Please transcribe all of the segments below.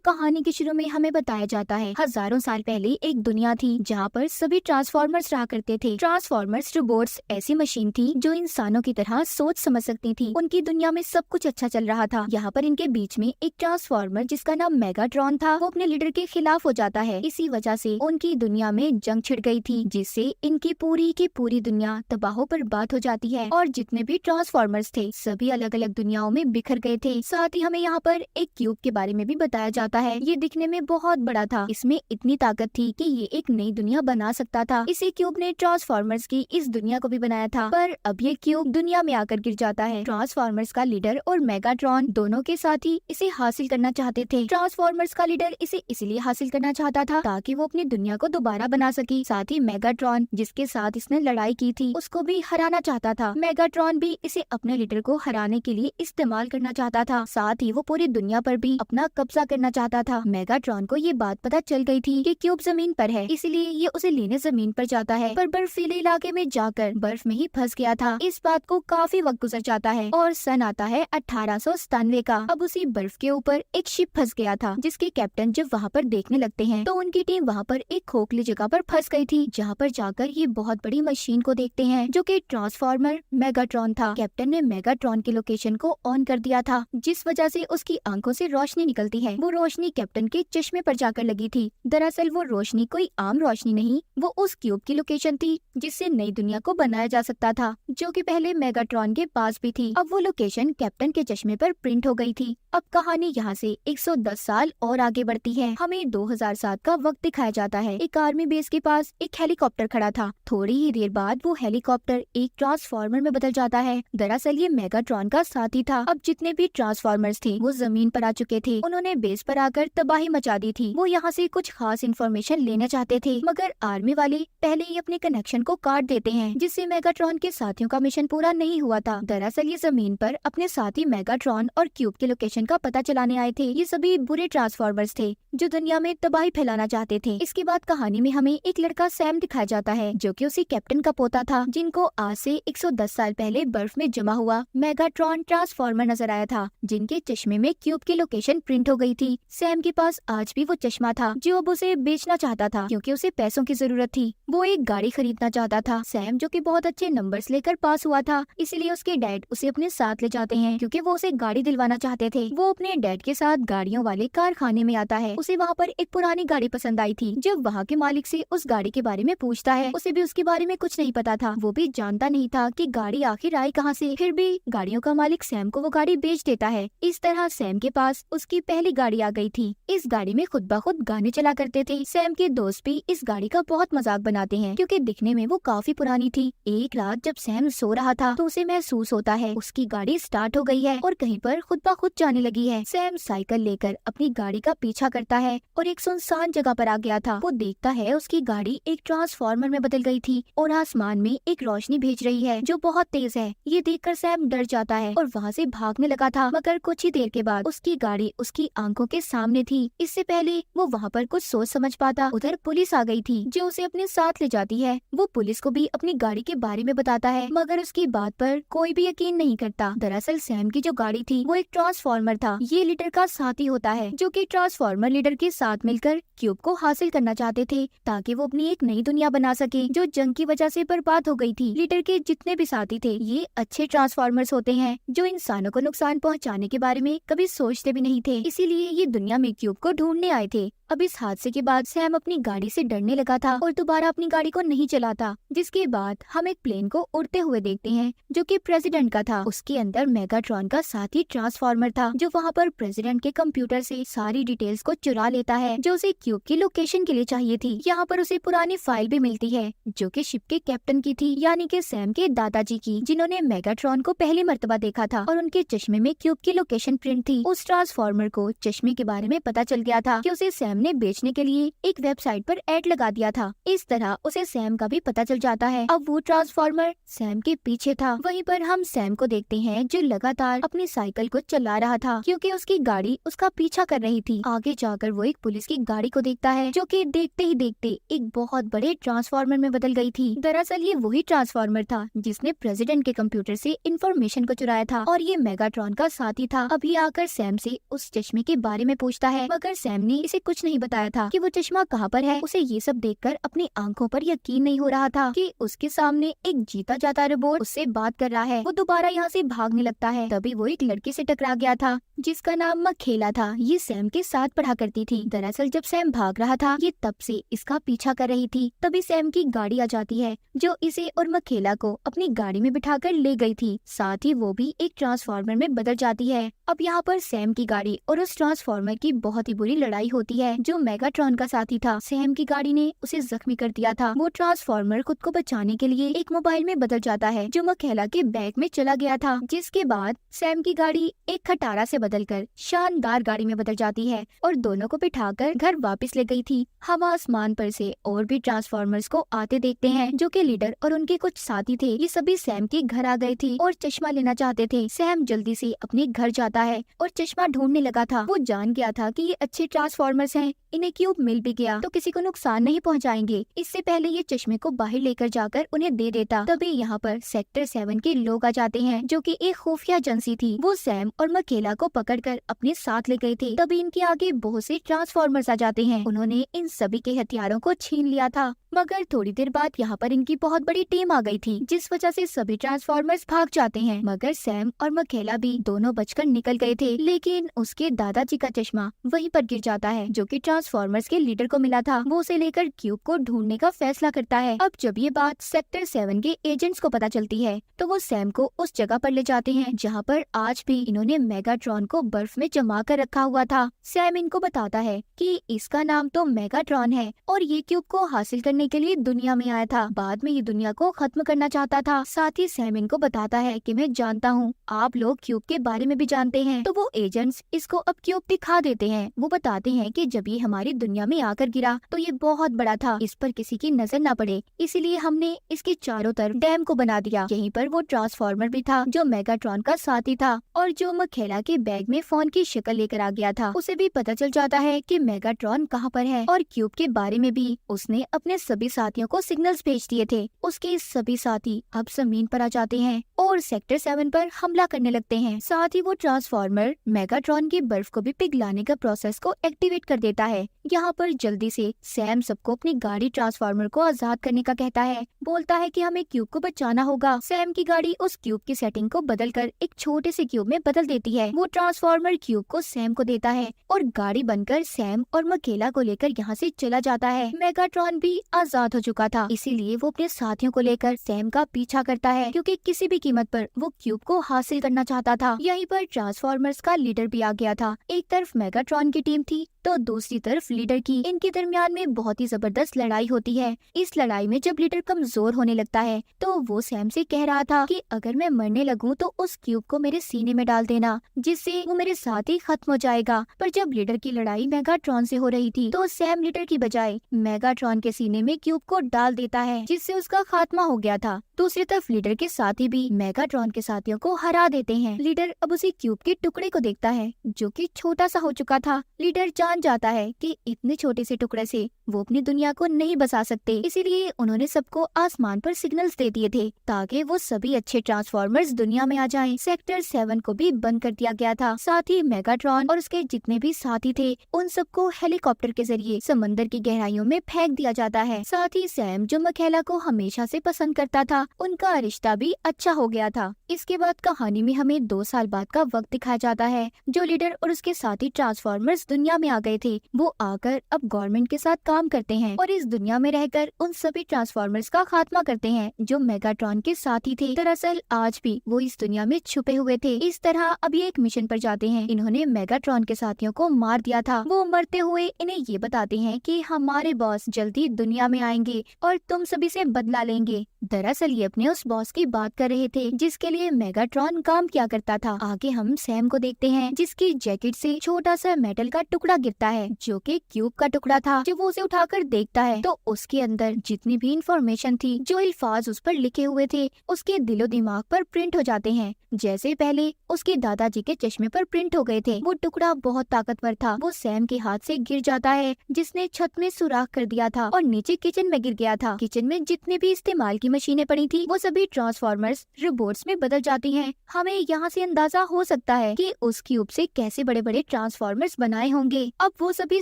कहानी के शुरू में हमें बताया जाता है हजारों साल पहले एक दुनिया थी जहाँ पर सभी ट्रांसफॉर्मर्स रहा करते थे। ट्रांसफॉर्मर्स रोबोट्स ऐसी मशीन थी जो इंसानों की तरह सोच समझ सकती थी। उनकी दुनिया में सब कुछ अच्छा चल रहा था। यहाँ पर इनके बीच में एक ट्रांसफॉर्मर जिसका नाम मेगाट्रॉन था वो अपने लीडर के खिलाफ हो जाता है। इसी वजह से उनकी दुनिया में जंग छिड़ गई थी जिससे इनकी पूरी की पूरी दुनिया तबाह बर्बाद हो जाती है और जितने भी ट्रांसफॉर्मर्स थे सभी अलग अलग दुनियाओं में बिखर गए थे। साथ ही हमें यहाँ पर एक क्यूब के बारे में भी बताया जाता है। ये दिखने में बहुत बड़ा था, इसमें इतनी ताकत थी कि ये एक नई दुनिया बना सकता था। इसी क्यूब ने ट्रांसफॉर्मर्स की इस दुनिया को भी बनाया था, पर अब ये क्यूब दुनिया में आकर गिर जाता है। ट्रांसफॉर्मर्स का लीडर और मेगाट्रॉन दोनों के साथ ही इसे हासिल करना चाहते थे। ट्रांसफॉर्मर्स का लीडर इसे इसलिए हासिल करना चाहता था ताकि वो अपनी दुनिया को दोबारा बना सके। साथ ही मेगाट्रॉन जिसके साथ इसने लड़ाई की थी उसको भी हराना चाहता था। मेगाट्रॉन भी इसे अपने लीडर को हराने के लिए इस्तेमाल करना चाहता था। साथ ही वो पूरी दुनिया पर भी अपना कब्जा करना चाहता था। मेगाट्रॉन को ये बात पता चल गई थी कि क्यूब जमीन पर है, इसलिए ये उसे लेने जमीन पर जाता है, पर बर्फीले इलाके में जाकर बर्फ में ही फंस गया था। इस बात को काफी वक्त गुजर जाता है और सन आता है 1897 का। अब उसी बर्फ के ऊपर एक शिप फंस गया था जिसके कैप्टन जब वहाँ पर देखने लगते हैं तो उनकी टीम वहाँ पर एक खोखली जगह पर फंस गई थी, जहाँ पर जाकर ये बहुत बड़ी मशीन को देखते हैं जो कि ट्रांसफॉर्मर मेगाट्रॉन था। कैप्टन ने मेगाट्रॉन की लोकेशन को ऑन कर दिया था जिस वजह से उसकी आंखों से रोशनी निकलती है। वो रोशनी कैप्टन के चश्मे पर जाकर लगी थी। दरअसल वो रोशनी कोई आम रोशनी नहीं, वो उस क्यूब की लोकेशन थी जिससे नई दुनिया को बनाया जा सकता था, जो कि पहले मेगाट्रॉन के पास भी थी। अब वो लोकेशन कैप्टन के चश्मे पर प्रिंट हो गई थी। अब कहानी यहाँ से 110 साल और आगे बढ़ती है। हमें 2007 का वक्त दिखाया जाता है। एक आर्मी बेस के पास एक हेलीकॉप्टर खड़ा था। थोड़ी ही देर बाद वो हेलीकॉप्टर एक ट्रांसफॉर्मर में बदल जाता है। दरअसल ये मेगाट्रॉन का साथी था। अब जितने भी ट्रांसफॉर्मर्स थे वो जमीन पर आ चुके थे। उन्होंने बेस पर आकर तबाही मचा दी थी। वो यहाँ से कुछ खास इन्फॉर्मेशन लेना चाहते थे, मगर आर्मी वाले पहले ही अपने कनेक्शन को काट देते हैं, जिससे मेगाट्रॉन के साथियों का मिशन पूरा नहीं हुआ था। दरअसल ये जमीन पर अपने साथी मेगाट्रॉन और क्यूब के लोकेशन का पता चलाने आए थे। ये सभी बुरे ट्रांसफॉर्मर्स थे जो दुनिया में तबाही फैलाना चाहते थे। इसके बाद कहानी में हमें एक लड़का सैम दिखाया जाता है जो कि उसी कैप्टन का पोता था, जिनको आज से 110 साल पहले बर्फ में जमा हुआ मेगाट्रॉन ट्रांसफॉर्मर नजर आया था, जिनके चश्मे में क्यूब की लोकेशन प्रिंट हो गई थी। सैम के पास आज भी वो चश्मा था जो अब उसे बेचना चाहता था क्योंकि उसे पैसों की जरूरत थी। वो एक गाड़ी खरीदना चाहता था। सैम जो कि बहुत अच्छे नंबर्स लेकर पास हुआ था, इसीलिए उसके डैड उसे अपने साथ ले जाते हैं क्योंकि वो उसे गाड़ी दिलवाना चाहते थे। वो अपने डैड के साथ गाड़ियों वाले कारखाने में आता है। उसे वहाँ पर एक पुरानी गाड़ी पसंद आई थी। जब वहाँ के मालिक से उस गाड़ी के बारे में पूछता है, उसे भी उसके बारे में कुछ नहीं पता था। वो भी जानता नहीं था कि गाड़ी आखिर आई कहाँ से। फिर भी गाड़ियों का मालिक सैम को वो गाड़ी बेच देता है। इस तरह सैम के पास उसकी पहली गाड़ी आ गई थी। इस गाड़ी में खुद ब खुद गाने चला करते थे। सैम के दोस्त भी इस गाड़ी का बहुत मजाक बनाते हैं क्योंकि दिखने में वो काफी पुरानी थी। एक रात जब सैम सो रहा था तो उसे महसूस होता है उसकी गाड़ी स्टार्ट हो गई है और कहीं पर खुद ब खुद जाने लगी है। सैम साइकिल लेकर अपनी गाड़ी का पीछा करता है और एक सुनसान जगह पर आ गया था। वो देखता है उसकी गाड़ी एक ट्रांसफॉर्मर में बदल गई थी और आसमान में एक रोशनी भेज रही है जो बहुत तेज है। ये देखकर सैम डर जाता है और वहाँ से भागने लगा था, मगर कुछ ही देर के बाद उसकी गाड़ी उसकी आंखों के सामने थी। इससे पहले वो वहाँ पर कुछ सोच समझ पाता, उधर पुलिस आ गई थी जो उसे अपने साथ ले जाती है। वो पुलिस को भी अपनी गाड़ी के बारे में बताता है, मगर उसकी बात पर कोई भी यकीन नहीं करता। दरअसल सैम की जो गाड़ी थी वो एक ट्रांसफॉर्मर था। ये लीडर का साथी होता है जो कि ट्रांसफॉर्मर लीडर के साथ मिलकर क्यूब को हासिल करना चाहते थे ताकि वो अपनी एक नई दुनिया बना सके जो जंग की वजह से बर्बाद हो गई थी। लीडर के जितने भी साथी थे ये अच्छे ट्रांसफॉर्मर्स होते हैं जो इंसानों को नुकसान पहुंचाने के बारे में कभी सोचते भी नहीं थे, इसीलिए ये दुनिया में क्यूब को ढूंढने आए थे। अब इस हादसे के बाद सैम अपनी गाड़ी से डरने लगा था और दोबारा अपनी गाड़ी को नहीं चलाता, जिसके बाद हम एक प्लेन को उड़ते हुए देखते हैं जो कि प्रेसिडेंट का था। उसके अंदर मेगाट्रॉन का साथी ट्रांसफॉर्मर था जो वहाँ पर प्रेसिडेंट के कंप्यूटर से सारी डिटेल्स को चुरा लेता है जो उसे क्यूब की लोकेशन के लिए चाहिए थी। यहाँ पर उसे पुरानी फाइल भी मिलती है जो कि शिप के कैप्टन की थी, यानी कि सैम के दादाजी की, जिन्होंने मेगाट्रॉन को पहली मर्तबा देखा था और उनके चश्मे में क्यूब की लोकेशन प्रिंट थी। उस ट्रांसफॉर्मर को चश्मे के बारे में पता चल गया था कि उसे सैम ने बेचने के लिए एक वेबसाइट पर ऐड लगा दिया था। इस तरह उसे सैम का भी पता चल जाता है। अब वो ट्रांसफॉर्मर सैम के पीछे था। वहीं पर हम सैम को देखते हैं जो लगातार अपनी साइकिल को चला रहा था क्योंकि उसकी गाड़ी उसका पीछा कर रही थी। आगे जाकर वो एक पुलिस की गाड़ी को देखता है जो कि देखते ही देखते एक बहुत बड़े ट्रांसफॉर्मर में बदल गई थी। दरअसल ये वही ट्रांसफॉर्मर था जिसने प्रेसिडेंट के कंप्यूटर से इंफॉर्मेशन को चुराया था और ये मेगाट्रॉन का साथी था। अभी आकर सैम से उस चश्मे के बारे बारे में पूछता है, मगर सैम ने इसे कुछ नहीं बताया था कि वो चश्मा कहाँ पर है। उसे ये सब देखकर अपनी आंखों पर यकीन नहीं हो रहा था कि उसके सामने एक जीता जाता रोबोट उससे बात कर रहा है। वो दोबारा यहाँ से भागने लगता है। तभी वो एक लड़की से टकरा गया था जिसका नाम मखेला था। ये सैम के साथ पढ़ा करती थी। दरअसल जब सैम भाग रहा था ये तब से इसका पीछा कर रही थी। तभी सैम की गाड़ी आ जाती है जो इसे और मखेला को अपनी गाड़ी में बिठाकर ले गई थी। साथ ही वो भी एक ट्रांसफार्मर में बदल जाती है। अब यहाँ पर सैम की गाड़ी और उस ट्रांसफार्मर की बहुत ही बुरी लड़ाई होती है। जो मेगाट्रॉन का साथी था, सैम की गाड़ी ने उसे जख्मी कर दिया था। वो ट्रांसफार्मर खुद को बचाने के लिए एक मोबाइल में बदल जाता है जो मखेला के बैग में चला गया था। जिसके बाद सैम की गाड़ी एक खटारा से बदलकर शानदार गाड़ी में बदल जाती है और दोनों को बिठाकर घर वापस ले गई थी। हम आसमान पर से और भी ट्रांसफार्मर्स को आते देखते हैं जो कि लीडर और उनके कुछ साथी थे। ये सभी सैम के घर आ गए थे और चश्मा लेना चाहते थे। सैम जल्दी से अपने घर जाता है और चश्मा ढूंढने लगा था। वो जान गया था कि ये अच्छे ट्रांसफार्मर्स हैं, इन्हें क्यूब मिल भी गया तो किसी को नुकसान नहीं पहुंचाएंगे। इससे पहले ये चश्मे को बाहर लेकर जाकर उन्हें दे देता। तभी यहाँ पर सेक्टर 7 के लोग आ जाते हैं जो कि एक खुफिया एजेंसी थी। वो सैम और मकेला को पकड़कर अपने साथ ले गए थे। तभी इनके आगे बहुत से ट्रांसफार्मर्स आ जाते हैं। उन्होंने इन सभी के हथियारों को छीन लिया था, मगर थोड़ी देर बाद यहाँ पर इनकी बहुत बड़ी टीम आ गई थी जिस वजह से सभी ट्रांसफार्मर्स भाग जाते हैं। मगर सैम और मकेला भी दोनों बचकर निकल गए थे, लेकिन उसके दादाजी का चश्मा वहीं पर गिर जाता है जो कि ट्रांसफार्मर्स के लीडर को मिला था। वो उसे लेकर क्यूब को ढूंढने का फैसला करता है। अब जब ये बात सेक्टर 7 के एजेंट्स को पता चलती है तो वो सैम को उस जगह पर ले जाते हैं जहाँ पर आज भी इन्होंने मेगाट्रॉन को बर्फ में जमा कर रखा हुआ था। सैम इनको बताता है कि इसका नाम तो मेगाट्रॉन है और ये क्यूब को हासिल करने के लिए दुनिया में आया था। बाद में ये दुनिया को खत्म करना चाहता था। साथ ही सैम इनको बताता है कि मैं जानता हूँ आप लोग क्यूब के बारे में भी जानते हैं। तो वो एजेंट्स इसको अब क्यूब दिखा देते हैं। वो बताते हैं कि जब ये हमारी दुनिया में आकर गिरा तो ये बहुत बड़ा था, इस पर किसी की नजर न पड़े, इसीलिए हमने इसके चारों तरफ डैम को बना दिया। यहीं पर वो ट्रांसफार्मर भी था जो मेगाट्रॉन का साथी था और जो मखेला के बैग में फोन की शक्ल लेकर आ गया था। उसे भी पता चल जाता है कि मेगाट्रॉन कहाँ पर है और क्यूब के बारे में भी उसने अपने सभी साथियों को सिग्नल्स भेज दिए थे। उसके सभी साथी अब जमीन पर आ जाते हैं और सेक्टर 7 पर हमला करने लगते हैं। साथ ही वो ट्रांसफार्मर मेगाट्रॉन की बर्फ को भी पिघलाने का प्रोसेस को एक्टिवेट कर देता है। यहाँ पर जल्दी से सैम सबको अपनी गाड़ी ट्रांसफार्मर को आजाद करने का कहता है। बोलता है कि हमें क्यूब को बचाना होगा। सैम की गाड़ी उस क्यूब की सेटिंग को बदलकर एक छोटे से क्यूब में बदल देती है। वो ट्रांसफार्मर क्यूब को सैम को देता है और गाड़ी बनकर सैम और मकेला को लेकर यहाँ से चला जाता है। मेगाट्रॉन भी आजाद हो चुका था, इसीलिए वो अपने साथियों को लेकर सैम का पीछा करता है क्योंकि किसी भी कीमत पर वो क्यूब को हासिल करना चाहता था। यहीं पर ट्रांसफार्मर्स का लीडर भी आ गया था। एक तरफ मेगाट्रॉन की टीम थी तो दूसरी तरफ लीडर की। इनके दरमियान में बहुत ही जबरदस्त लड़ाई होती है। इस लड़ाई में जब लीडर कमजोर होने लगता है तो वो सैम से कह रहा था कि अगर मैं मरने लगूं तो उस क्यूब को मेरे सीने में डाल देना, जिससे वो मेरे साथ ही खत्म हो जाएगा। पर जब लीडर की लड़ाई मेगाट्रॉन से हो रही थी तो सैम लीडर की बजाय मेगाट्रॉन के सीने में क्यूब को डाल देता है, जिससे उसका खात्मा हो गया था। दूसरी तरफ लीडर के साथी भी मेगाट्रॉन के साथियों को हरा देते हैं। लीडर अब उसी क्यूब के टुकड़े को देखता है जो कि छोटा सा हो चुका था। लीडर जान जाता है कि इतने छोटे से टुकड़े से वो अपनी दुनिया को नहीं बसा सकते, इसीलिए उन्होंने सबको आसमान पर सिग्नल्स दे दिए थे ताकि वो सभी अच्छे ट्रांसफार्मर्स दुनिया में आ जाएं। सेक्टर 7 को भी बंद कर दिया गया था। साथ ही मेगाट्रॉन और उसके जितने भी साथी थे उन सबको हेलीकॉप्टर के जरिए समंदर की गहराइयों में फेंक दिया जाता है। साथ ही सैम जो मकेला को हमेशा से पसंद करता था, उनका रिश्ता भी अच्छा हो गया था। इसके बाद कहानी में हमें 2 साल बाद का वक्त दिखाया जाता है। जो लीडर और उसके साथी ट्रांसफार्मर्स दुनिया में आ गए थे वो आकर अब गवर्नमेंट के साथ काम करते हैं और इस दुनिया में रहकर उन सभी ट्रांसफार्मर्स का खात्मा करते हैं जो मेगाट्रॉन के साथी थे। दरअसल आज भी वो इस दुनिया में छुपे हुए थे। इस तरह अभी एक मिशन पर जाते हैं। इन्होंने मेगाट्रॉन के साथियों को मार दिया था। वो मरते हुए इन्हें ये बताते हैं कि हमारे बॉस जल्दी दुनिया में आएंगे और तुम सभी से बदला लेंगे। दरअसल ये अपने उस बॉस की बात कर रहे थे जिसके लिए मेगाट्रॉन काम किया करता था। आगे हम सैम को देखते हैं जिसकी जैकेट से छोटा सा मेटल का टुकड़ा गिरता है जो कि क्यूब का टुकड़ा था। जब वो उसे उठाकर देखता है तो उसके अंदर जितनी भी इंफॉर्मेशन थी, जो अल्फाज उस पर लिखे हुए थे, उसके दिलो दिमाग पर प्रिंट हो जाते हैं जैसे पहले उसके दादाजी के चश्मे पर प्रिंट हो गए थे। वो टुकड़ा बहुत ताकतवर था। वो सैम के हाथ से गिर जाता है जिसने छत में सुराख कर दिया था और नीचे किचन में गिर गया था। किचन में जितने भी इस्तेमाल की मशीनें पड़ी पड़ी थी वो सभी ट्रांसफॉर्मर्स रोबोट्स में बदल जाती हैं। हमें यहाँ से अंदाजा हो सकता है कि उस क्यूब से कैसे बड़े बड़े ट्रांसफॉर्मर्स बनाए होंगे। अब वो सभी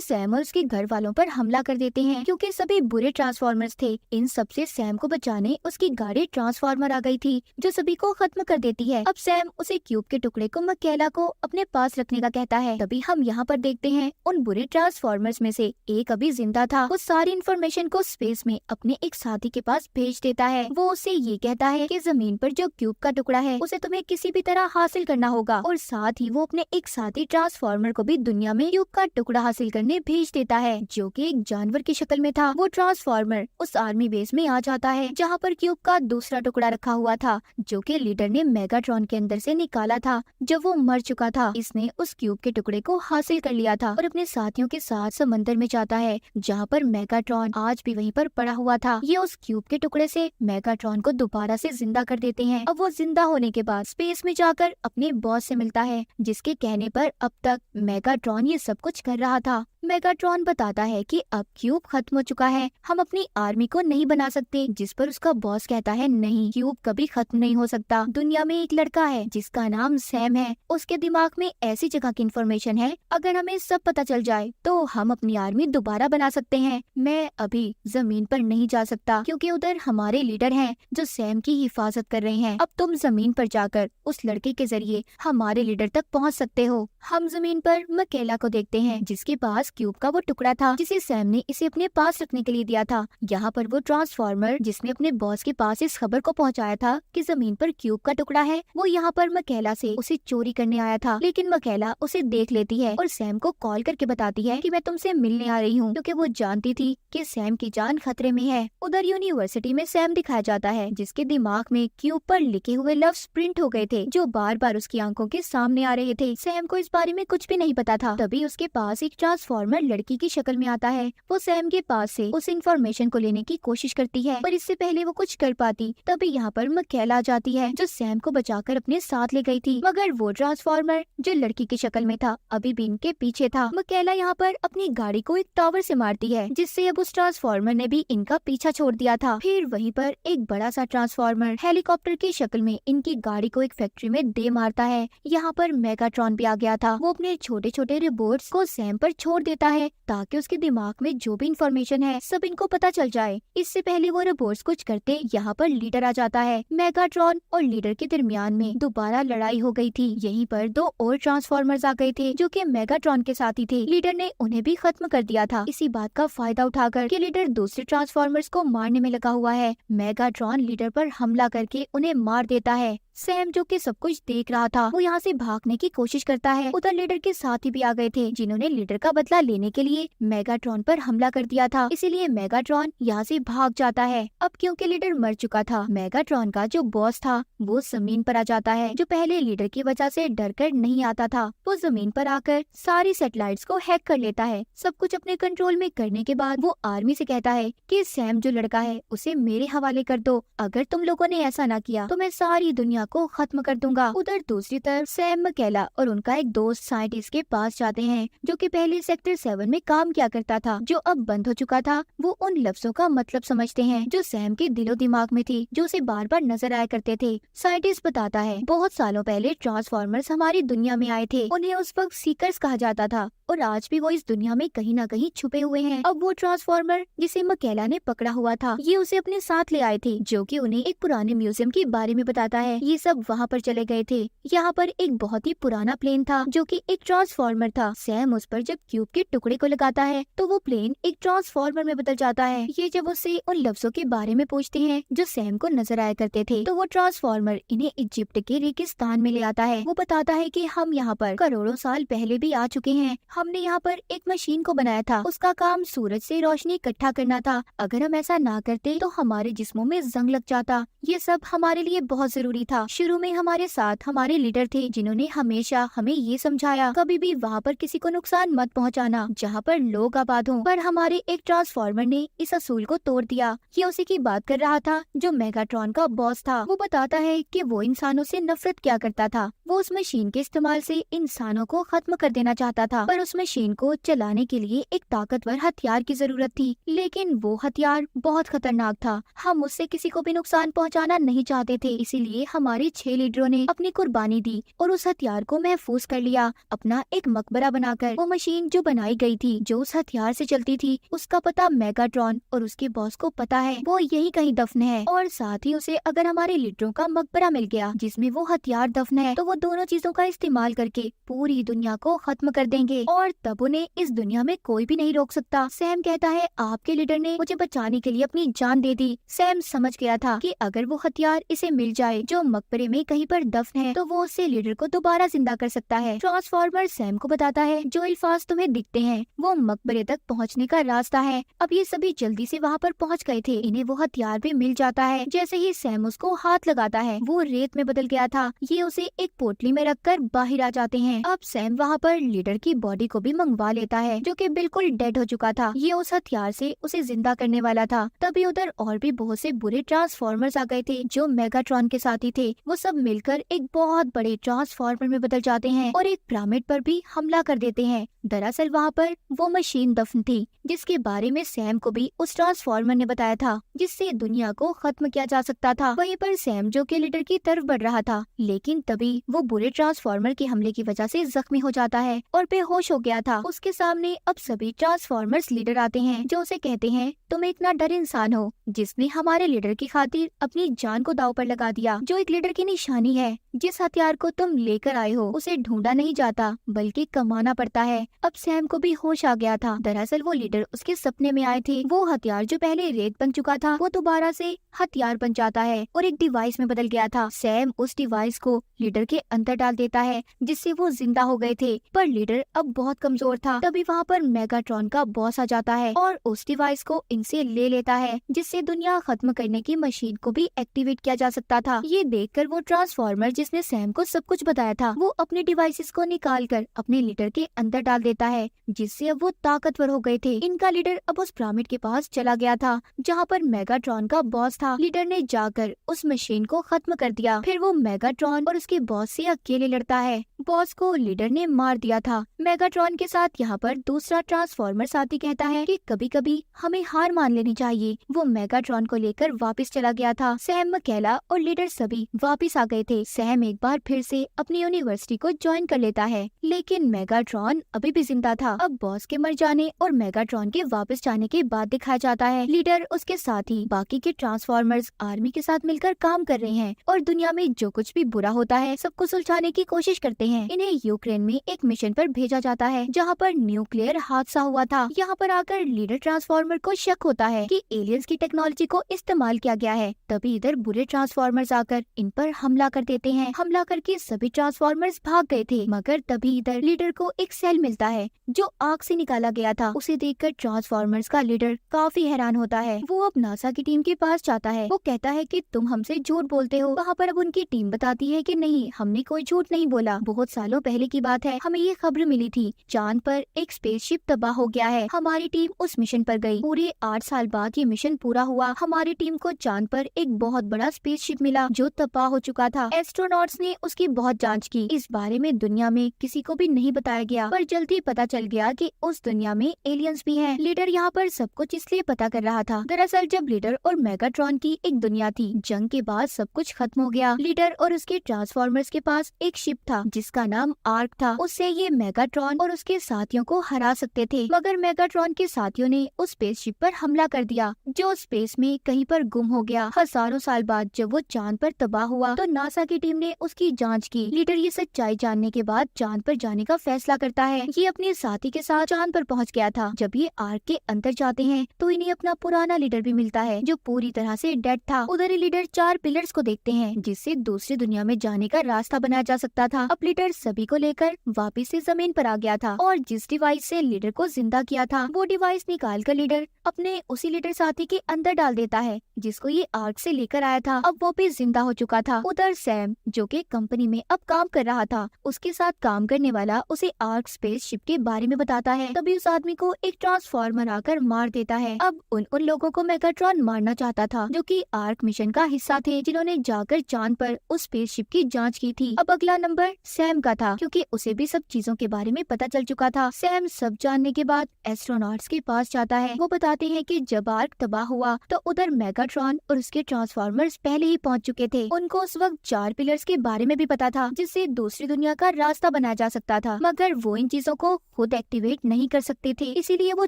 सैम और उसके घर वालों पर हमला कर देते हैं क्योंकि सभी बुरे ट्रांसफॉर्मर्स थे। इन सबसे सैम को बचाने उसकी गाड़ी ट्रांसफॉर्मर आ गई थी जो सभी को खत्म कर देती है। अब सैम उसे क्यूब के टुकड़े को मकैला को अपने पास रखने का कहता है। तभी हम यहाँ पर देखते हैं उन बुरे ट्रांसफॉर्मर्स में से एक अभी जिंदा था। वो सारी इन्फॉर्मेशन को स्पेस में अपने एक साथी के पास भेज देता है। वो उसे ये कहता है कि जमीन पर जो क्यूब का टुकड़ा है उसे तुम्हें किसी भी तरह हासिल करना होगा, और साथ ही वो अपने एक साथी ट्रांसफॉर्मर को भी दुनिया में क्यूब का टुकड़ा हासिल करने भेज देता है जो कि एक जानवर की शक्ल में था। वो ट्रांसफॉर्मर उस आर्मी बेस में आ जाता है जहाँ पर क्यूब का दूसरा टुकड़ा रखा हुआ था जो कि लीडर ने मेगाट्रॉन के अंदर से निकाला था जब वो मर चुका था। इसने उस क्यूब के टुकड़े को हासिल कर लिया था और अपने साथियों के साथ समंदर में जाता है जहाँ पर मेगाट्रॉन आज भी वहीं पर पड़ा हुआ था। ये उस क्यूब के टुकड़े से मेगाट्रॉन को दोबारा से जिंदा कर देते हैं। अब वो जिंदा होने के बाद स्पेस में जाकर अपने बॉस से मिलता है जिसके कहने पर अब तक मेगाट्रॉन ये सब कुछ कर रहा था। मेगाट्रॉन बताता है कि अब क्यूब खत्म हो चुका है, हम अपनी आर्मी को नहीं बना सकते, जिस पर उसका बॉस कहता है नहीं, क्यूब कभी खत्म नहीं हो सकता। दुनिया में एक लड़का है जिसका नाम सैम है, उसके दिमाग में ऐसी जगह की इन्फॉर्मेशन है, अगर हमें सब पता चल जाए तो हम अपनी आर्मी दोबारा बना सकते हैं। मैं अभी जमीन पर नहीं जा सकता क्योंकि उधर हमारे लीडर हैं जो सैम की हिफाजत कर रहे हैं। अब तुम जमीन पर जाकर उस लड़के के जरिए हमारे लीडर तक पहुँच सकते हो। हम जमीन पर मकैला को देखते हैं जिसके पास क्यूब का वो टुकड़ा था जिसे सैम ने इसे अपने पास रखने के लिए दिया था। यहाँ पर वो ट्रांसफॉर्मर जिसने अपने बॉस के पास इस खबर को पहुँचाया था कि जमीन पर क्यूब का टुकड़ा है, वो यहाँ पर मकैला से उसे चोरी करने आया था। लेकिन मकैला उसे देख लेती है और सैम को कॉल करके बताती है कि मैं तुमसे मिलने आ रही हूँ, क्योंकि वो जानती थी कि सैम की जान खतरे में है। उधर यूनिवर्सिटी में सैम दिखाया जाता है जिसके दिमाग में क्यूब पर लिखे हुए लफ्ज प्रिंट हो गए थे जो बार बार उसकी आंखों के सामने आ रहे थे। सैम को इस बारे में कुछ भी नहीं पता था। तभी उसके पास एक ट्रांसफॉर्मर लड़की की शक्ल में आता है। वो सैम के पास से उस इंफॉर्मेशन को लेने की कोशिश करती है, पर इससे पहले वो कुछ कर पाती तभी यहाँ पर मकैला आ जाती है जो सैम को बचाकर अपने साथ ले गई थी। मगर वो ट्रांसफॉर्मर जो लड़की की शक्ल में था अभी भी इनके पीछे था। मकैला यहाँ पर अपनी गाड़ी को एक टावर से मारती है जिससे अब उस ट्रांसफॉर्मर ने भी इनका पीछा छोड़ दिया था। फिर वहीं पर एक बड़ा सा ट्रांसफॉर्मर हेलीकॉप्टर की शक्ल में इनकी गाड़ी को एक फैक्ट्री में दे मारता है। यहाँ पर मेगाट्रॉन भी आ गया था। वो अपने छोटे छोटे रोबोट्स को सैम पर छोड़ देता है ताकि उसके दिमाग में जो भी इंफॉर्मेशन है सब इनको पता चल जाए। इससे पहले वो रोबोट्स कुछ करते यहाँ पर लीडर आ जाता है। मेगाट्रॉन और लीडर के दरमियान में दोबारा लड़ाई हो गई थी। यहीं पर दो और ट्रांसफॉर्मर्स आ गए थे जो कि मेगाट्रॉन के साथी थे। लीडर ने उन्हें भी खत्म कर दिया था। इसी बात का फायदा उठाकर कि लीडर दूसरे ट्रांसफॉर्मर्स को मारने में लगा हुआ है, मेगाट्रॉन लीडर पर हमला करके उन्हें मार देता है। सैम जो कि सब कुछ देख रहा था वो यहाँ से भागने की कोशिश करता है। उधर लीडर के साथी भी आ गए थे जिन्होंने लीडर का बदला लेने के लिए मेगाट्रॉन पर हमला कर दिया था, इसीलिए मेगाट्रॉन यहाँ से भाग जाता है। अब क्योंकि लीडर मर चुका था, मेगाट्रॉन का जो बॉस था वो जमीन पर आ जाता है, जो पहले लीडर की वजह से डर कर नहीं आता था। वो जमीन पर आकर सारी सैटेलाइट्स को हैक कर लेता है। सब कुछ अपने कंट्रोल में करने के बाद वो आर्मी से कहता है कि सैम जो लड़का है उसे मेरे हवाले कर दो, अगर तुम लोगों ने ऐसा ना किया तो मैं सारी दुनिया को खत्म कर दूंगा। उधर दूसरी तरफ सैम, मकैला और उनका एक दोस्त साइंटिस्ट के पास जाते हैं जो कि पहले सेक्टर 7 में काम किया करता था, जो अब बंद हो चुका था। वो उन लफ्जों का मतलब समझते हैं जो सैम के दिलो दिमाग में थी, जो उसे बार बार नजर आया करते थे। साइंटिस्ट बताता है बहुत सालों पहले ट्रांसफॉर्मर्स हमारी दुनिया में आए थे, उन्हें उस वक्त सीकर्स कहा जाता था और आज भी वो इस दुनिया में कहीं न कहीं छुपे हुए हैं। अब वो ट्रांसफॉर्मर जिसे मकैला ने पकड़ा हुआ था ये उसे अपने साथ ले आए थे, जो कि उन्हें एक पुराने म्यूजियम के बारे में बताता है। ये सब वहाँ पर चले गए थे। यहाँ पर एक बहुत ही पुराना प्लेन था जो कि एक ट्रांसफॉर्मर था। सैम उस पर जब क्यूब के टुकड़े को लगाता है तो वो प्लेन एक ट्रांसफॉर्मर में बदल जाता है। ये जब उससे उन लफ्जों के बारे में पूछते हैं जो सैम को नजर आया करते थे तो वो ट्रांसफॉर्मर इन्हें इजिप्ट के रेगिस्तान में ले आता है। वो बताता है कि हम यहाँ पर करोड़ों साल पहले भी आ चुके हैं। हमने यहाँ पर एक मशीन को बनाया था, उसका काम सूरज से रोशनी इकट्ठा करना था। अगर हम ऐसा ना करते तो हमारे जिस्मों में जंग लग जाता। ये सब हमारे लिए बहुत जरूरी था। शुरू में हमारे साथ हमारे लीडर थे जिन्होंने हमेशा हमें ये समझाया कभी भी वहाँ पर किसी को नुकसान मत पहुँचाना जहाँ पर लोग आबाद हों। पर हमारे एक ट्रांसफॉर्मर ने इस असूल को तोड़ दिया। ये उसी की बात कर रहा था जो मेगाट्रॉन का बॉस था। वो बताता है कि वो इंसानों से नफरत क्या करता था। वो उस मशीन के इस्तेमाल से इंसानों को खत्म कर देना चाहता था, पर उस मशीन को चलाने के लिए एक ताकतवर हथियार की जरूरत थी, लेकिन वो हथियार बहुत खतरनाक था। हम उससे किसी को भी नुकसान पहुंचाना नहीं चाहते थे, इसीलिए हमारे 6 लीडरों ने अपनी कुर्बानी दी और उस हथियार को महफूज कर लिया, अपना एक मकबरा बनाकर। वो मशीन जो बनाई गई थी, जो उस हथियार से चलती थी, उसका पता मेगाट्रॉन और उसके बॉस को पता है। वो यही कहीं दफन है, और साथ ही उसे अगर हमारे लीडरों का मकबरा मिल गया जिसमें वो हथियार दफन है, तो वो दोनों चीजों का इस्तेमाल करके पूरी दुनिया को खत्म कर देंगे और तब उन्हें इस दुनिया में कोई भी नहीं रोक सकता। सैम कहता है, आपके लीडर ने मुझे बचाने के लिए अपनी जान दे दी। सैम समझ गया था कि अगर वो हथियार इसे मिल जाए जो मकबरे में कहीं पर दफन है, तो वो उससे लीडर को दोबारा जिंदा कर सकता है। ट्रांसफॉर्मर सैम को बताता है, जो अल्फाज तुम्हें दिखते हैं वो मकबरे तक पहुँचने का रास्ता है। अब ये सभी जल्दी से वहाँ पर पहुँच गए थे। इन्हें वो हथियार भी मिल जाता है। जैसे ही सैम उसको हाथ लगाता है, वो रेत में बदल गया था। ये उसे एक पोटली में रखकर बाहर आ जाते हैं। अब सैम वहाँ पर लीडर की बॉडी को भी मंगवा लेता है, जो कि बिल्कुल डेड हो चुका था। ये उस हथियार से उसे जिंदा करने वाला था। तभी उधर और भी बहुत से बुरे ट्रांसफॉर्मर्स आ गए थे जो मेगाट्रॉन के साथी थे। वो सब मिलकर एक बहुत बड़े ट्रांसफॉर्मर में बदल जाते हैं और एक पिरामिड पर भी हमला कर देते हैं। दरअसल वहाँ पर वो मशीन दफन थी जिसके बारे में सैम को भी उस ट्रांसफॉर्मर ने बताया था, जिससे दुनिया को खत्म किया जा सकता था। वहीं पर सैम जो कि लीडर की तरफ बढ़ रहा था, लेकिन तभी वो बुरे ट्रांसफॉर्मर के हमले की वजह से जख्मी हो जाता है और बेहोश हो गया था। उसके सामने अब सभी ट्रांसफॉर्मर्स लीडर आते हैं, जो उसे कहते हैं, तुम इतना डर इंसान हो जिसने हमारे लीडर की खातिर अपनी जान को दांव पर लगा दिया, जो एक लीडर की निशानी है। जिस हथियार को तुम लेकर आए हो उसे ढूंढा नहीं जाता बल्कि कमाना पड़ता है। अब सैम को भी होश आ गया था। दरअसल वो लीडर उसके सपने में आए थे। वो हथियार जो पहले रेत बन चुका था, वो दोबारा से हथियार बन जाता है और एक डिवाइस में बदल गया था। सैम उस डिवाइस को लीडर के अंदर डाल देता है, जिससे वो जिंदा हो गए थे। पर लीडर अब बहुत कमजोर था। तभी वहाँ पर मेगाट्रॉन का बॉस आ जाता है और उस डिवाइस को इनसे ले लेता है, जिससे दुनिया खत्म करने की मशीन को भी एक्टिवेट किया जा सकता था। ये देखकर वो ट्रांसफॉर्मर जिसने सैम को सब कुछ बताया था, वो अपने डिवाइसेस को निकाल कर अपने लीडर के अंदर डाल देता है, जिससे अब वो ताकतवर हो गए थे। इनका लीडर अब उस पिरामिड के पास चला गया था जहाँ पर मेगाट्रॉन का बॉस था। लीडर ने जाकर उस मशीन को खत्म कर दिया। फिर वो मेगाट्रॉन और उसके बॉस से अकेले लड़ता है। बॉस को लीडर ने मार दिया था। मेगाट्रॉन के साथ यहाँ पर दूसरा ट्रांसफॉर्मर साथी कहता है कि कभी कभी हमें हार मान लेनी चाहिए। वो मेगाट्रॉन को लेकर वापस चला गया था। सैम, मकैला और लीडर सभी वापस आ गए थे। सैम एक बार फिर से अपनी यूनिवर्सिटी को ज्वाइन कर लेता है, लेकिन मेगाट्रॉन अभी भी जिंदा था। अब बॉस के मर जाने और मेगाट्रॉन के वापस जाने के बाद दिखाया जाता है लीडर, उसके साथ ही बाकी के ट्रांसफॉर्मर्स आर्मी के साथ मिलकर काम कर रहे हैं और दुनिया में जो कुछ भी बुरा होता है सबको सुलझाने की कोशिश करते हैं। इन्हें यूक्रेन में एक मिशन पर भेजा जाता है जहाँ पर न्यूक्लियर हादसा हुआ था। यहाँ पर आकर लीडर ट्रांसफॉर्मर को शक होता है कि एलियंस की टेक्नोलॉजी को इस्तेमाल किया गया है। तभी इधर बुरे ट्रांसफॉर्मर्स आकर इन पर हमला कर देते हैं। हमला करके सभी ट्रांसफॉर्मर्स भाग गए थे, मगर तभी इधर लीडर को एक सेल मिलता है जो आग से निकाला गया था। उसे देखकर ट्रांसफॉर्मर्स का लीडर काफी हैरान होता है। वो अब नासा की टीम के पास जाता है। वो कहता है कि तुम हमसे झूठ बोलते हो। वहाँ पर अब उनकी टीम बताती है कि नहीं, हमने कोई झूठ नहीं बोला। बहुत सालों पहले की बात है, हमें ये खबर मिली थी चांद पर एक स्पेसशिप तबाह हो गया है। हमारी टीम उस मिशन पर गई। पूरे 8 साल बाद ये मिशन पूरा हुआ। हमारी टीम को चांद पर एक बहुत बड़ा स्पेसशिप मिला जो तबाह हो चुका था। एस्ट्रोनॉट्स ने उसकी बहुत जांच की। इस बारे में दुनिया में किसी को भी नहीं बताया गया, पर जल्दी पता चल गया कि उस दुनिया में एलियंस भी हैं। लीडर यहाँ पर सब कुछ इसलिए पता कर रहा था। दरअसल जब लीडर और मेगाट्रॉन की एक दुनिया थी, जंग के बाद सब कुछ खत्म हो गया। लीडर और उसके ट्रांसफॉर्मर्स के पास एक शिप था जिसका नाम आर्क था। उससे ये मेगाट्रॉन और उसके साथियों को हरा सकते थे, मगर मेगाट्रॉन के साथियों ने उस स्पेसशिप पर हमला कर दिया जो स्पेस में कहीं पर गुम हो गया। हजारों साल बाद जब वो चांद पर तबाह हुआ तो नासा की टीम ने उसकी जांच की। लीडर ये सच्चाई जानने के बाद चांद पर जाने का फैसला करता है। ये अपने साथी के साथ चांद पर पहुंच गया था। जब ये आर्क के अंदर जाते हैं तो इन्हें अपना पुराना लीडर भी मिलता है जो पूरी तरह से डेड था। उधर ही लीडर 4 पिलर्स को देखते हैं जिससे दूसरी दुनिया में जाने का रास्ता बनाया जा सकता था। अब लीडर सभी को लेकर वापस से जमीन पर आ गया था और जिस डिवाइस से लीडर को जिंदा किया था वो डिवाइस निकाल कर लीडर अपने उसी लीडर साथी के अंदर डाल देता है जिसको ये आर्क से लेकर आया था। अब वो भी जिंदा हो चुका था। उधर सैम जो कि कंपनी में अब काम कर रहा था, उसके साथ काम करने वाला उसे आर्क स्पेस शिप के बारे में बताता है। तभी उस आदमी को एक ट्रांसफॉर्मर आकर मार देता है। अब उन लोगों को मेगाट्रॉन मारना चाहता था जो कि आर्क मिशन का हिस्सा थे, जिन्होंने जाकर चांद पर उस स्पेस शिप की जांच की थी। अब अगला नंबर सैम का था क्योंकि उसे भी सब चीजों के बारे में पता पता चल चुका था। सैम सब जानने के बाद एस्ट्रोनॉट्स के पास जाता है। वो बताते हैं कि जब आर्क तबाह हुआ तो उधर मेगाट्रॉन और उसके ट्रांसफॉर्मर्स पहले ही पहुंच चुके थे। उनको उस वक्त 4 पिलर्स के बारे में भी पता था जिससे दूसरी दुनिया का रास्ता बनाया जा सकता था, मगर वो इन चीजों को खुद एक्टिवेट नहीं कर सकते थे। इसीलिए वो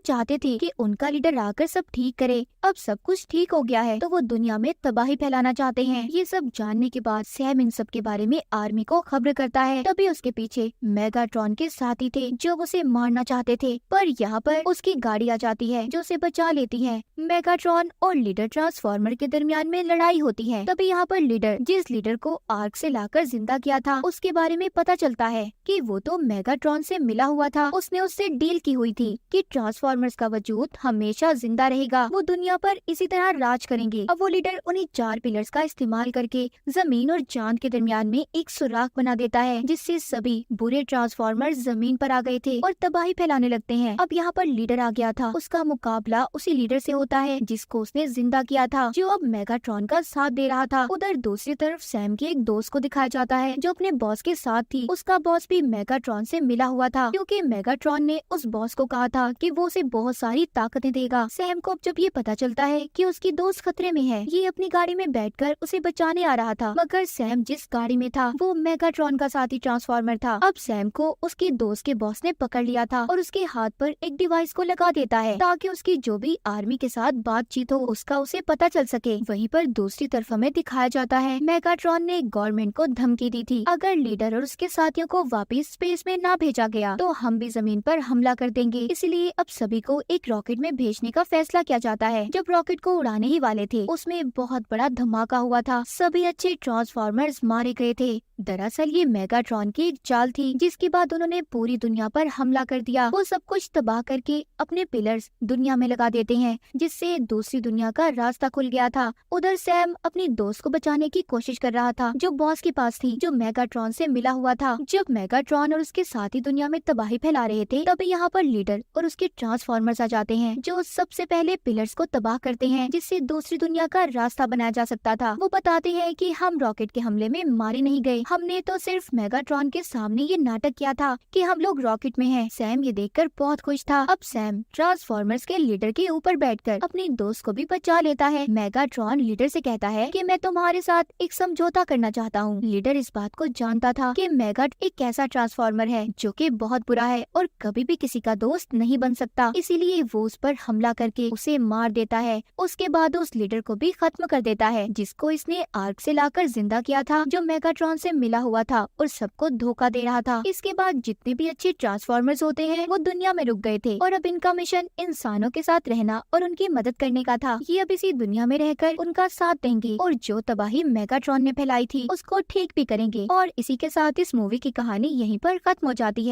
चाहते थे कि उनका लीडर आकर सब ठीक करे। अब सब कुछ ठीक हो गया है तो वो दुनिया में तबाही फैलाना चाहते हैं। ये सब जानने के बाद सैम इन सब के बारे में आर्मी को खबर करता है। तभी उसके पीछे मेगाट्रॉन के साथी थे जो उसे मारना चाहते थे, पर यहाँ पर उसकी गाड़ी आ जाती है जो उसे बचा लेती है। मेगाट्रॉन और लीडर ट्रांसफॉर्मर के दरमियान में लड़ाई होती है। तभी यहाँ पर लीडर, जिस लीडर को आर्क से लाकर जिंदा किया था, उसके बारे में पता चलता है कि वो तो मेगाट्रॉन से मिला हुआ था। उसने उससे डील की हुई थी कि ट्रांसफॉर्मर्स का वजूद हमेशा जिंदा रहेगा, वो दुनिया पर इसी तरह राज करेंगे। अब वो लीडर उन्हीं 4 पिलर्स का इस्तेमाल करके जमीन और चांद के दरमियान में एक सुराख बना देता है, जिससे सभी बुरे ट्रांसफॉर्मर्स जमीन पर आ गए थे और तबाही फैलाने लगते हैं। अब यहाँ पर लीडर आ गया था। उसका मुकाबला उसी लीडर से होता है जिसको उसने जिंदा किया था, जो अब मेगाट्रॉन का साथ दे रहा था। उधर दूसरी तरफ सैम के एक दोस्त को दिखाया जाता है जो अपने बॉस के साथ थी। उसका बॉस भी मेगाट्रॉन से मिला हुआ था, क्योंकि मेगाट्रॉन ने उस बॉस को कहा था कि वो उसे बहुत सारी ताकतें देगा। सैम को अब जब ये पता चलता है कि उसकी दोस्त खतरे में है, ये अपनी गाड़ी में बैठकर उसे बचाने आ रहा था, मगर सैम जिस गाड़ी में था वो मेगाट्रॉन का साथी ट्रांसफॉर्मर था। अब सैम को उसकी दोस्त के बॉस ने पकड़ लिया था और उसके हाथ पर एक डिवाइस को लगा देता है ताकि उसकी जो भी आर्मी के साथ बातचीत हो उसका उसे पता चल सके। वहीं पर दूसरी तरफ हमें दिखाया जाता है मेगाट्रॉन ने गवर्नमेंट को धमकी दी थी, अगर लीडर और उसके साथियों को वापस स्पेस में ना भेजा गया तो हम भी जमीन पर हमला कर देंगे। इसलिए अब सभी को एक रॉकेट में भेजने का फैसला किया जाता है। जब रॉकेट को उड़ाने ही वाले थे उसमें बहुत बड़ा धमाका हुआ था। सभी अच्छे ट्रांसफॉर्मर्स मारे गए थे। दरअसल ये मेगाट्रॉन की एक चाल थी, जिसके बाद उन्होंने पूरी दुनिया पर हमला कर दिया। वो सब कुछ तबाह करके अपने पिलर्स दुनिया में लगा देते हैं, जिससे दूसरी दुनिया का रास्ता खुल गया था। उधर सैम अपनी दोस्त को बचाने की कोशिश कर रहा था जो बॉस के पास थी, जो मेगाट्रॉन से मिला हुआ था। जब मेगाट्रॉन और उसके साथी दुनिया में तबाही फैला रहे थे तभी यहाँ पर लीडर और उसके ट्रांसफॉर्मर्स आ जाते हैं, जो सबसे पहले पिलर्स को तबाह करते हैं, जिससे दूसरी दुनिया का रास्ता बनाया जा सकता था। वो बताते हैं कि हम रॉकेट के हमले में मारे नहीं गए, हमने तो सिर्फ मेगाट्रॉन के सामने ये नाटक किया था कि हम लोग रॉकेट में हैं। सैम ये देखकर बहुत खुश था। अब सैम ट्रांसफॉर्मर्स के लीडर के ऊपर बैठकर अपनी दोस्त को भी बचा लेता है। मेगाट्रॉन लीडर से कहता है कि मैं तुम्हारे साथ एक समझौता करना चाहता हूँ। लीडर इस बात को जानता था कि मेगाट एक ऐसा ट्रांसफॉर्मर है जो कि बहुत बुरा है और कभी भी किसी का दोस्त नहीं बन सकता, इसीलिए वो उस पर हमला करके उसे मार देता है। उसके बाद उस लीडर को भी खत्म कर देता है जिसको इसने आर्क से लाकर जिंदा किया था, जो मेगाट्रॉन से मिला हुआ था और सबको धोखा दे रहा था। इसके बाद जितने भी अच्छे ट्रांसफॉर्मर्स होते हैं वो दुनिया में रुक गए थे और अब इनका मिशन इंसानों के साथ रहना और उनकी मदद करने का था। ये अब इसी दुनिया में रहकर उनका साथ देंगे और जो तबाही मेगाट्रॉन ने फैलाई थी उसको ठीक भी करेंगे। और इसी के साथ इस मूवी की कहानी यहीं पर खत्म हो जाती है।